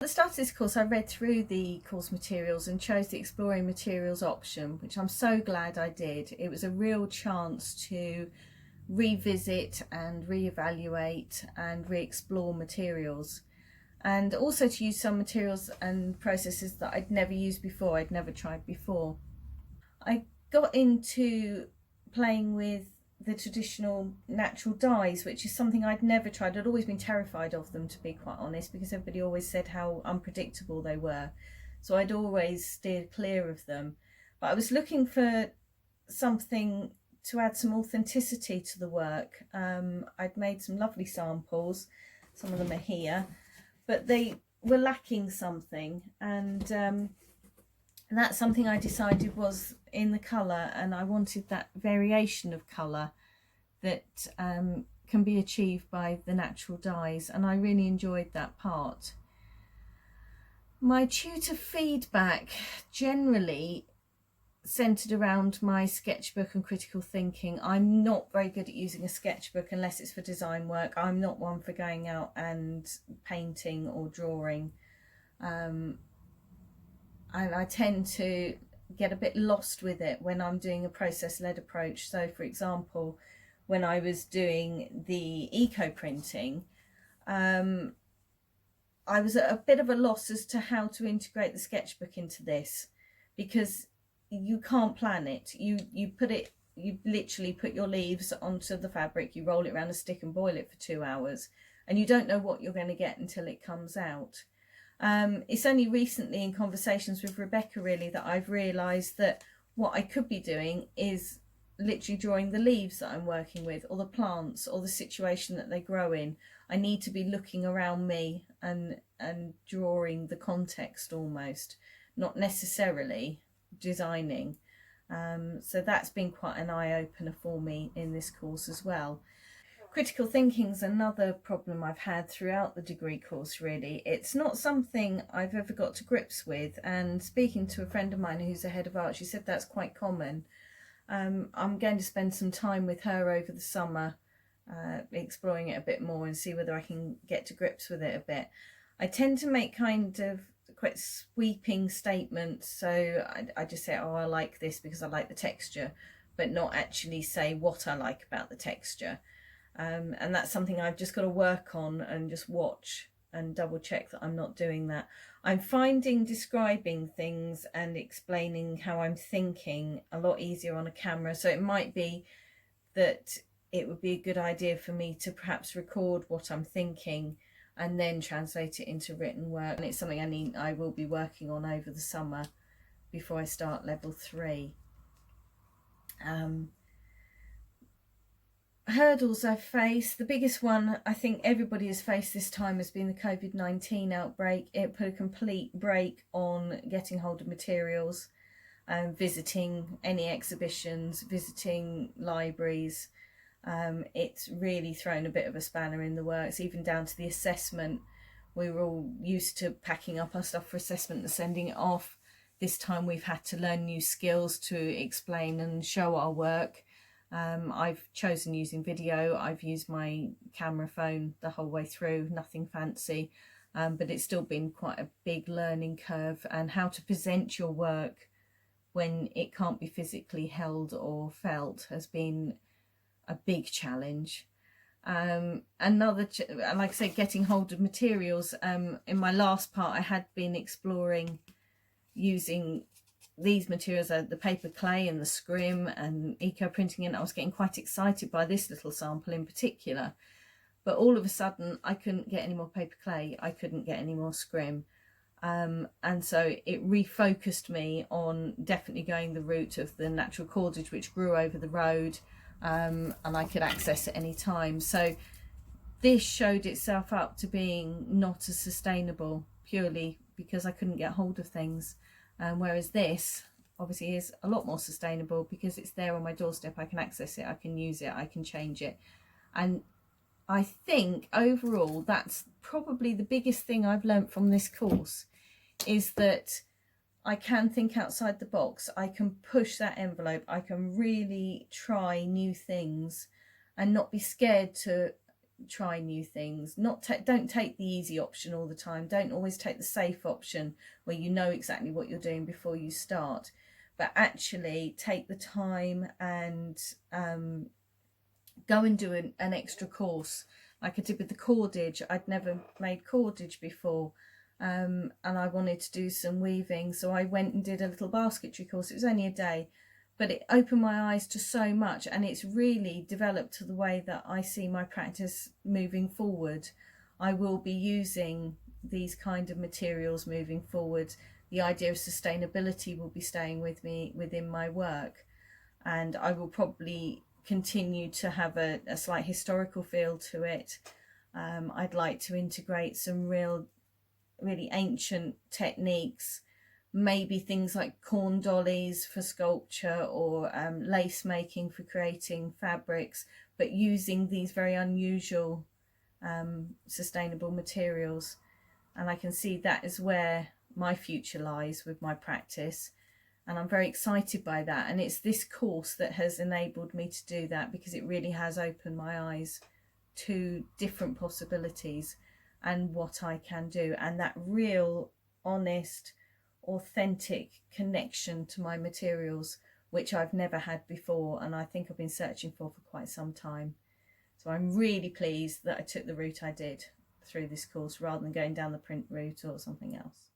At the start of this course, I read through the course materials and chose the Exploring Materials option, which I'm so glad I did. It was a real chance to revisit and reevaluate and re-explore materials, and also to use some materials and processes that I'd never used before, I'd never tried before. I got into playing with the traditional natural dyes, which is something I'd never tried. I'd always been terrified of them, to be quite honest, because everybody always said how unpredictable they were. So I'd always steered clear of them. But I was looking for something to add some authenticity to the work. I'd made some lovely samples, some of them are here, but they were lacking something, and that's something I decided was in the colour, and I wanted that variation of colour that can be achieved by the natural dyes, and I really enjoyed that part. My tutor feedback generally centred around my sketchbook and critical thinking. I'm not very good at using a sketchbook unless it's for design work. I'm not one for going out and painting or drawing. And I tend to get a bit lost with it when I'm doing a process-led approach. So for example, when I was doing the eco printing, I was at a bit of a loss as to how to integrate the sketchbook into this, because you can't plan it. You literally put your leaves onto the fabric, you roll it around a stick and boil it for 2 hours, and you don't know what you're going to get until it comes out. It's only recently in conversations with Rebecca really that I've realised that what I could be doing is literally drawing the leaves that I'm working with, or the plants, or the situation that they grow in. I need to be looking around me and drawing the context almost, not necessarily designing. So that's been quite an eye-opener for me in this course as well. Critical thinking's another problem I've had throughout the degree course really. It's not something I've ever got to grips with, and speaking to a friend of mine who's a head of art, she said that's quite common. I'm going to spend some time with her over the summer exploring it a bit more and see whether I can get to grips with it a bit. I tend to make kind of quite sweeping statements, so I just say, oh, I like this because I like the texture, but not actually say what I like about the texture. And that's something I've just got to work on and just watch and double check that I'm not doing that. I'm finding describing things and explaining how I'm thinking a lot easier on a camera, so it might be that it would be a good idea for me to perhaps record what I'm thinking and then translate it into written work, and it's something I will be working on over the summer before I start level 3. Hurdles I've faced, the biggest one I think everybody has faced this time has been the COVID-19 outbreak. It put a complete break on getting hold of materials, visiting any exhibitions, visiting libraries. It's really thrown a bit of a spanner in the works, even down to the assessment. We were all used to packing up our stuff for assessment and sending it off. This time we've had to learn new skills to explain and show our work. I've chosen using video. I've used my camera phone the whole way through, nothing fancy, but it's still been quite a big learning curve, and how to present your work when it can't be physically held or felt has been a big challenge. Like I say, getting hold of materials. In my last part I had been exploring using these materials, the paper clay and the scrim and eco printing, and I was getting quite excited by this little sample in particular, but all of a sudden I couldn't get any more paper clay, I couldn't get any more scrim, and so it refocused me on definitely going the route of the natural cordage which grew over the road, and I could access at any time. So this showed itself up to being not as sustainable purely because I couldn't get hold of things. Whereas this obviously is a lot more sustainable because it's there on my doorstep. I can access it, I can use it, I can change it. And I think overall that's probably the biggest thing I've learnt from this course, is that I can think outside the box. I can push that envelope. I can really try new things and not be scared to try new things. Don't take the easy option all the time. Don't always take the safe option where you know exactly what you're doing before you start, but actually take the time and go and do an extra course like I did with the cordage. I'd never made cordage before, and I wanted to do some weaving, so I went and did a little basketry course. It was only a day, but it opened my eyes to so much, and it's really developed to the way that I see my practice moving forward. I will be using these kind of materials moving forward. The idea of sustainability will be staying with me within my work, and I will probably continue to have a slight historical feel to it. I'd like to integrate some really ancient techniques, maybe things like corn dollies for sculpture, or lace making for creating fabrics, but using these very unusual sustainable materials. And I can see that is where my future lies with my practice, and I'm very excited by that. And it's this course that has enabled me to do that, because it really has opened my eyes to different possibilities and what I can do, and that real honest authentic connection to my materials, which I've never had before, and I think I've been searching for quite some time. So I'm really pleased that I took the route I did through this course rather than going down the print route or something else.